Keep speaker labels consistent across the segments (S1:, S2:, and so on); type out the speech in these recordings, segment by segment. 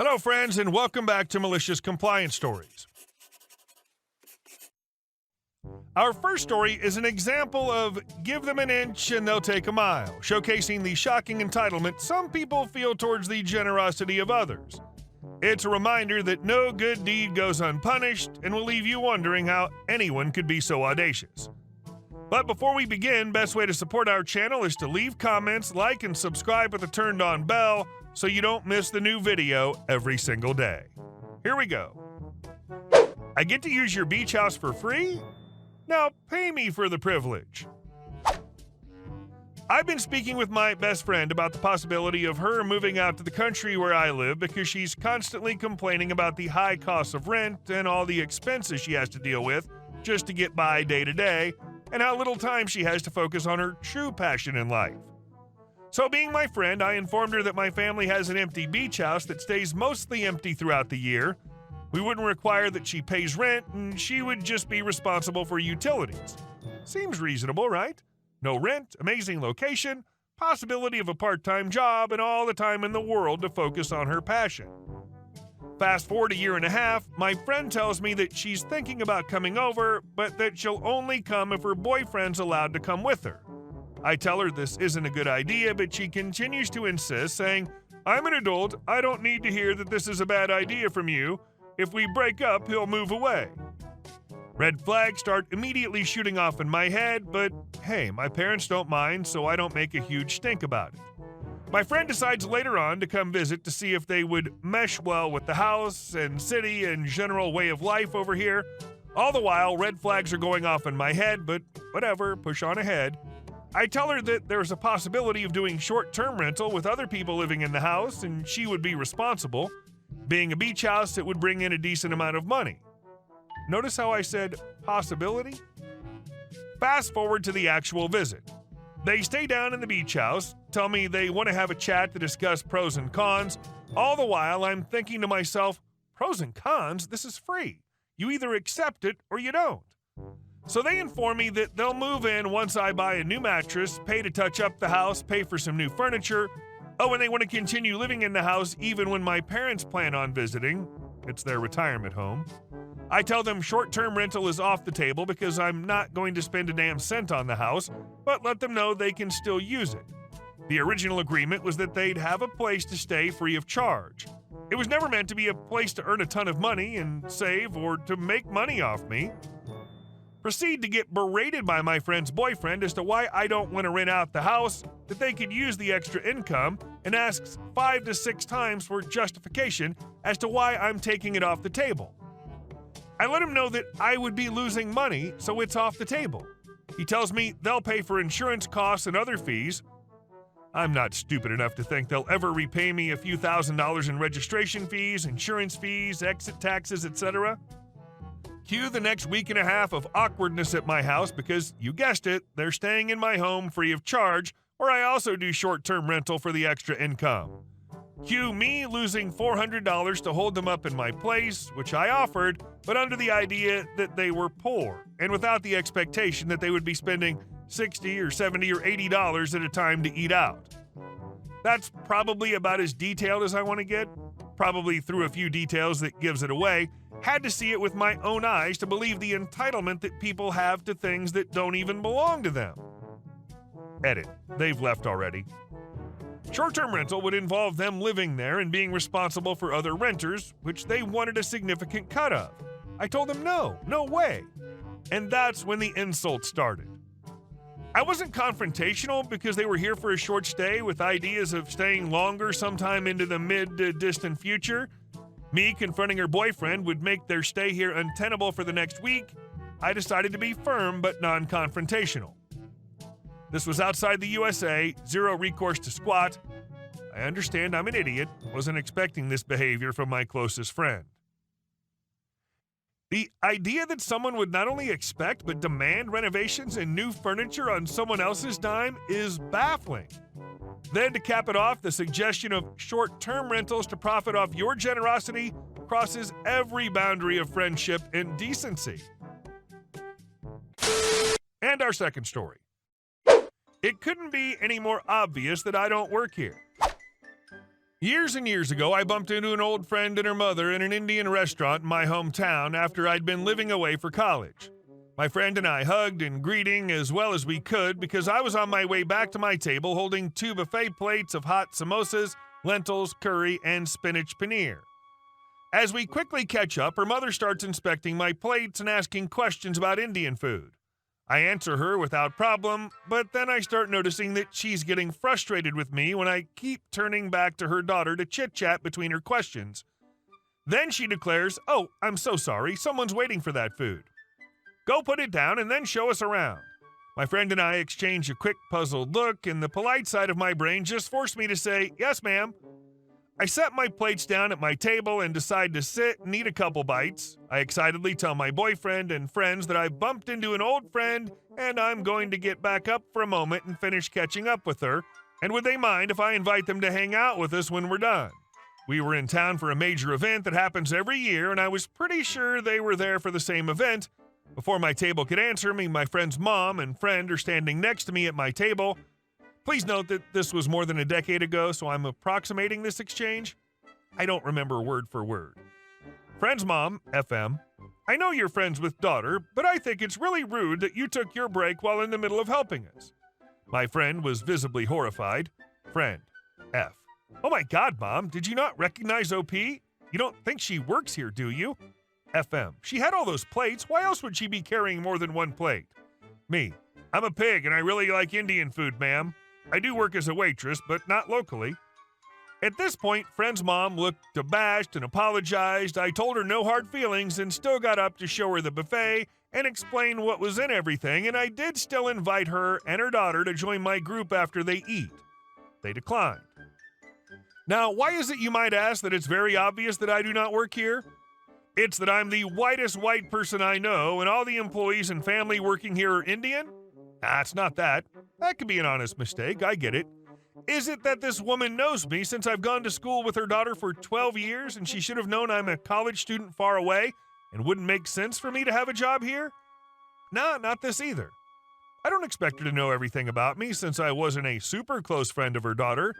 S1: Hello, friends, and welcome back to Malicious Compliance Stories. Our first story is an example of give them an inch and they'll take a mile, showcasing the shocking entitlement some people feel towards the generosity of others. It's a reminder that no good deed goes unpunished and will leave you wondering how anyone could be so audacious. But before we begin, best way to support our channel is to leave comments, like, and subscribe with a turned-on bell so you don't miss the new video every single day. Here we go. I get to use your beach house for free? Now pay me for the privilege. I've been speaking with my best friend about the possibility of her moving out to the country where I live because she's constantly complaining about the high cost of rent and all the expenses she has to deal with just to get by day to day, and how little time she has to focus on her true passion in life. So being my friend, I informed her that my family has an empty beach house that stays mostly empty throughout the year. We wouldn't require that she pays rent, and she would just be responsible for utilities. Seems reasonable, right? No rent, amazing location, possibility of a part-time job, and all the time in the world to focus on her passion. Fast forward a year and a half, my friend tells me that she's thinking about coming over, but that she'll only come if her boyfriend's allowed to come with her. I tell her this isn't a good idea, but she continues to insist, saying, "I'm an adult, I don't need to hear that this is a bad idea from you. If we break up, he'll move away." Red flags start immediately shooting off in my head, but hey, my parents don't mind, so I don't make a huge stink about it. My friend decides later on to come visit to see if they would mesh well with the house and city and general way of life over here. All the while, red flags are going off in my head, but whatever, push on ahead. I tell her that there's a possibility of doing short-term rental with other people living in the house, and she would be responsible. Being a beach house, it would bring in a decent amount of money. Notice how I said possibility? Fast forward to the actual visit. They stay down in the beach house, tell me they want to have a chat to discuss pros and cons. All the while, I'm thinking to myself, pros and cons? This is free. You either accept it or you don't. So they inform me that they'll move in once I buy a new mattress, pay to touch up the house, pay for some new furniture. Oh, and they want to continue living in the house even when my parents plan on visiting. It's their retirement home. I tell them short-term rental is off the table because I'm not going to spend a damn cent on the house, but let them know they can still use it. The original agreement was that they'd have a place to stay free of charge. It was never meant to be a place to earn a ton of money and save or to make money off me. Proceed to get berated by my friend's boyfriend as to why I don't want to rent out the house, that they could use the extra income, and asks 5 to 6 times for justification as to why I'm taking it off the table. I let him know that I would be losing money, so it's off the table. He tells me they'll pay for insurance costs and other fees. I'm not stupid enough to think they'll ever repay me a few $1,000s in registration fees, insurance fees, exit taxes, etc. Cue the next week and a half of awkwardness at my house because, you guessed it, they're staying in my home free of charge, where I also do short-term rental for the extra income. Cue me losing $400 to hold them up in my place, which I offered, but under the idea that they were poor, and without the expectation that they would be spending $60 or $70 or $80 at a time to eat out. That's probably about as detailed as I want to get. Probably through a few details that gives it away. Had to see it with my own eyes to believe the entitlement that people have to things that don't even belong to them. Edit. They've left already. Short-term rental would involve them living there and being responsible for other renters, which they wanted a significant cut of. I told them no way. And that's when the insult started. I wasn't confrontational because they were here for a short stay with ideas of staying longer sometime into the mid-to-distant future. Me confronting her boyfriend would make their stay here untenable for the next week. I decided to be firm but non-confrontational. This was outside the USA, zero recourse to squat. I understand I'm an idiot, wasn't expecting this behavior from my closest friend. The idea that someone would not only expect but demand renovations and new furniture on someone else's dime is baffling. Then to cap it off, the suggestion of short-term rentals to profit off your generosity crosses every boundary of friendship and decency. And our second story. It couldn't be any more obvious that I don't work here. Years and years ago, I bumped into an old friend and her mother in an Indian restaurant in my hometown after I'd been living away for college. My friend and I hugged and greeting as well as we could because I was on my way back to my table holding 2 buffet plates of hot samosas, lentils, curry, and spinach paneer. As we quickly catch up, her mother starts inspecting my plates and asking questions about Indian food. I answer her without problem, but then I start noticing that she's getting frustrated with me when I keep turning back to her daughter to chit-chat between her questions. Then she declares, "Oh, I'm so sorry, someone's waiting for that food. Go put it down and then show us around." My friend and I exchange a quick puzzled look, and the polite side of my brain just forced me to say, "Yes, ma'am." I set my plates down at my table and decide to sit and eat a couple bites. I excitedly tell my boyfriend and friends that I bumped into an old friend and I'm going to get back up for a moment and finish catching up with her, and would they mind if I invite them to hang out with us when we're done? We were in town for a major event that happens every year, and I was pretty sure they were there for the same event. Before my table could answer me, my friend's mom and friend are standing next to me at my table. Please note that this was more than a decade ago, so I'm approximating this exchange. I don't remember word for word. Friend's mom, FM, "I know you're friends with daughter, but I think it's really rude that you took your break while in the middle of helping us." My friend was visibly horrified. Friend, F, "Oh my God, Mom, did you not recognize OP? You don't think she works here, do you?" FM, "She had all those plates. Why else would she be carrying more than one plate?" Me, "I'm a pig and I really like Indian food, ma'am. I do work as a waitress, but not locally." At this point, friend's mom looked abashed and apologized. I told her no hard feelings and still got up to show her the buffet and explain what was in everything, and I did still invite her and her daughter to join my group after they eat. They declined. Now, why is it, you might ask, that it's very obvious that I do not work here? It's that I'm the whitest white person I know, and all the employees and family working here are Indian? It's not that. That could be an honest mistake, I get it. Is it that this woman knows me since I've gone to school with her daughter for 12 years and she should have known I'm a college student far away and wouldn't make sense for me to have a job here? Nah, not this either. I don't expect her to know everything about me since I wasn't a super close friend of her daughter.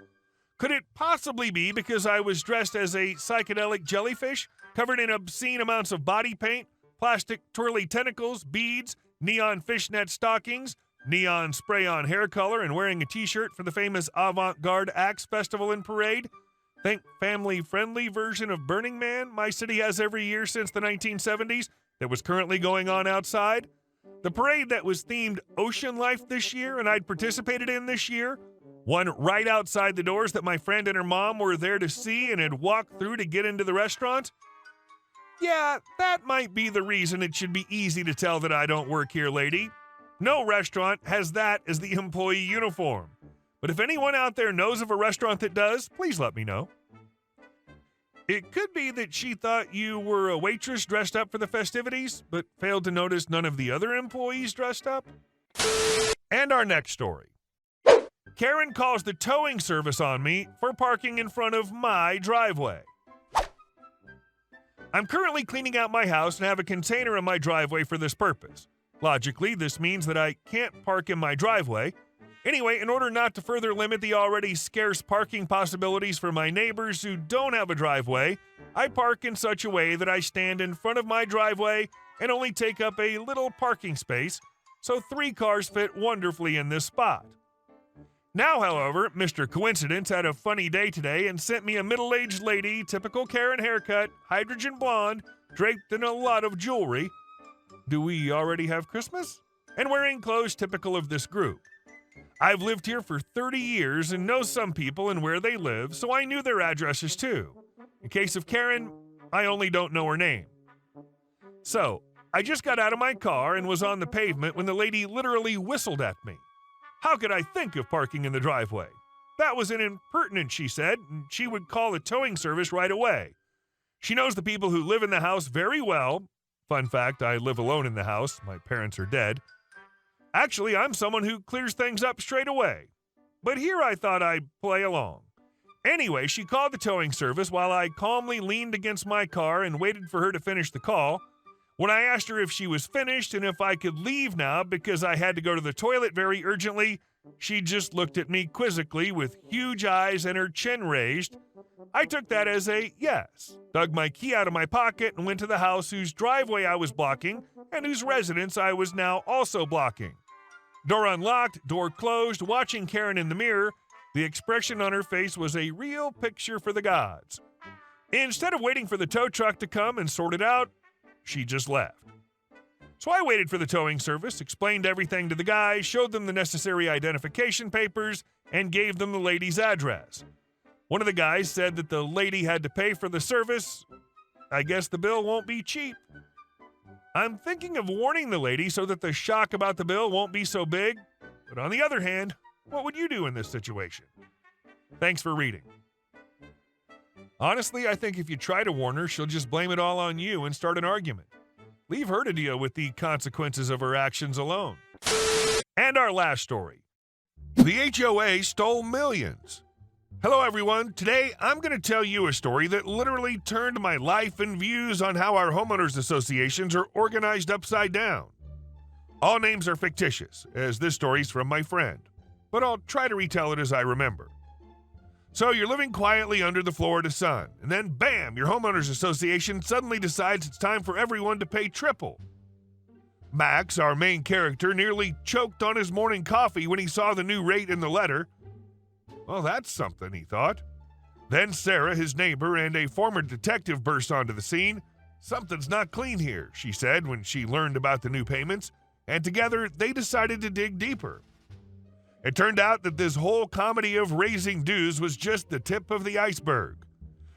S1: Could it possibly be because I was dressed as a psychedelic jellyfish, covered in obscene amounts of body paint, plastic twirly tentacles, beads, neon fishnet stockings, neon spray-on hair color, and wearing a t-shirt for the famous avant-garde Axe Festival and Parade? Think family-friendly version of Burning Man my city has every year since the 1970s that was currently going on outside? The parade that was themed Ocean Life this year and I'd participated in this year? One right outside the doors that my friend and her mom were there to see and had walked through to get into the restaurant? Yeah, that might be the reason it should be easy to tell that I don't work here, lady. No restaurant has that as the employee uniform. But if anyone out there knows of a restaurant that does, please let me know. It could be that she thought you were a waitress dressed up for the festivities, but failed to notice none of the other employees dressed up. And our next story. Karen calls the towing service on me for parking in front of my driveway. I'm currently cleaning out my house and have a container in my driveway for this purpose. Logically, this means that I can't park in my driveway. Anyway, in order not to further limit the already scarce parking possibilities for my neighbors who don't have a driveway, I park in such a way that I stand in front of my driveway and only take up a little parking space, so 3 cars fit wonderfully in this spot. Now, however, Mr. Coincidence had a funny day today and sent me a middle-aged lady, typical Karen haircut, hydrogen blonde, draped in a lot of jewelry. Do we already have Christmas? And wearing clothes typical of this group. I've lived here for 30 years and know some people and where they live, so I knew their addresses too. In case of Karen, I only don't know her name. So, I just got out of my car and was on the pavement when the lady literally whistled at me. How could I think of parking in the driveway? That was an impertinence, she said, and she would call the towing service right away. She knows the people who live in the house very well. Fun fact, I live alone in the house. My parents are dead. Actually, I'm someone who clears things up straight away. But here I thought I'd play along. Anyway, she called the towing service while I calmly leaned against my car and waited for her to finish the call. When I asked her if she was finished and if I could leave now because I had to go to the toilet very urgently, She just looked at me quizzically with huge eyes and her chin raised. I took that as a yes, dug my key out of my pocket, and went to the house whose driveway I was blocking and whose residence I was now also blocking. Door unlocked, door closed, watching Karen in the mirror. The expression on her face was a real picture for the gods. Instead of waiting for the tow truck to come and sort it out, she just left. So I waited for the towing service, explained everything to the guys, showed them the necessary identification papers, and gave them the lady's address. One of the guys said that the lady had to pay for the service. I guess the bill won't be cheap. I'm thinking of warning the lady so that the shock about the bill won't be so big. But on the other hand, what would you do in this situation? Thanks for reading. Honestly, I think if you try to warn her, she'll just blame it all on you and start an argument. Leave her to deal with the consequences of her actions alone. And our last story. The HOA stole millions. Hello, everyone. Today, I'm going to tell you a story that literally turned my life and views on how our homeowners associations are organized upside down. All names are fictitious, as this story's from my friend, but I'll try to retell it as I remember. So you're living quietly under the Florida sun, and then bam, your homeowners association suddenly decides it's time for everyone to pay triple. Max, our main character, nearly choked on his morning coffee when he saw the new rate in the letter. Well, that's something, he thought. Then Sarah, his neighbor, and a former detective burst onto the scene. Something's not clean here, she said when she learned about the new payments, and together they decided to dig deeper. It turned out that this whole comedy of raising dues was just the tip of the iceberg.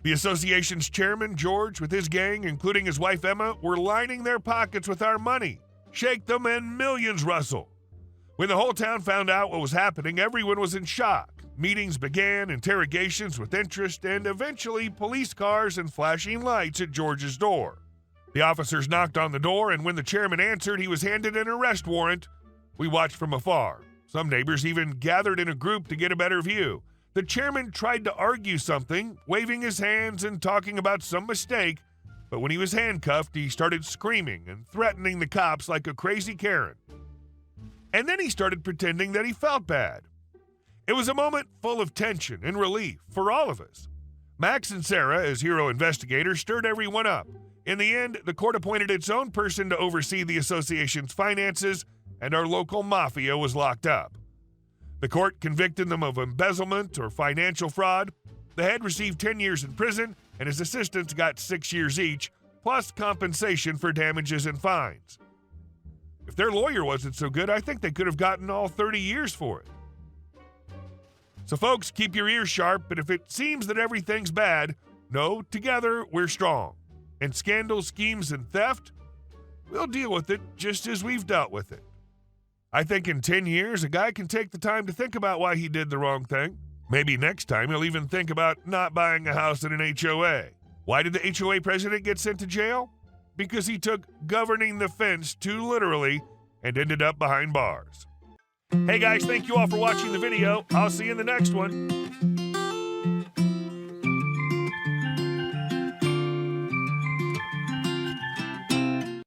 S1: The association's chairman, George, with his gang, including his wife Emma, were lining their pockets with our money. Shake them and millions rustle. When the whole town found out what was happening, everyone was in shock. Meetings began, interrogations with interest, and eventually police cars and flashing lights at George's door. The officers knocked on the door, and when the chairman answered, he was handed an arrest warrant. We watched from afar. Some neighbors even gathered in a group to get a better view. The chairman tried to argue something, waving his hands and talking about some mistake, but when he was handcuffed, he started screaming and threatening the cops like a crazy Karen. And then he started pretending that he felt bad. It was a moment full of tension and relief for all of us. Max and Sarah, as hero investigators, stirred everyone up. In the end, the court appointed its own person to oversee the association's finances, and our local mafia was locked up. The court convicted them of embezzlement or financial fraud. The head received 10 years in prison, and his assistants got 6 years each, plus compensation for damages and fines. If their lawyer wasn't so good, I think they could have gotten all 30 years for it. So folks, keep your ears sharp, but if it seems that everything's bad, know together we're strong. And scandals, schemes, and theft, we'll deal with it just as we've dealt with it. I think in 10 years, a guy can take the time to think about why he did the wrong thing. Maybe next time he'll even think about not buying a house in an HOA. Why did the HOA president get sent to jail? Because he took governing the fence too literally and ended up behind bars. Hey guys, thank you all for watching the video. I'll see you in the next one.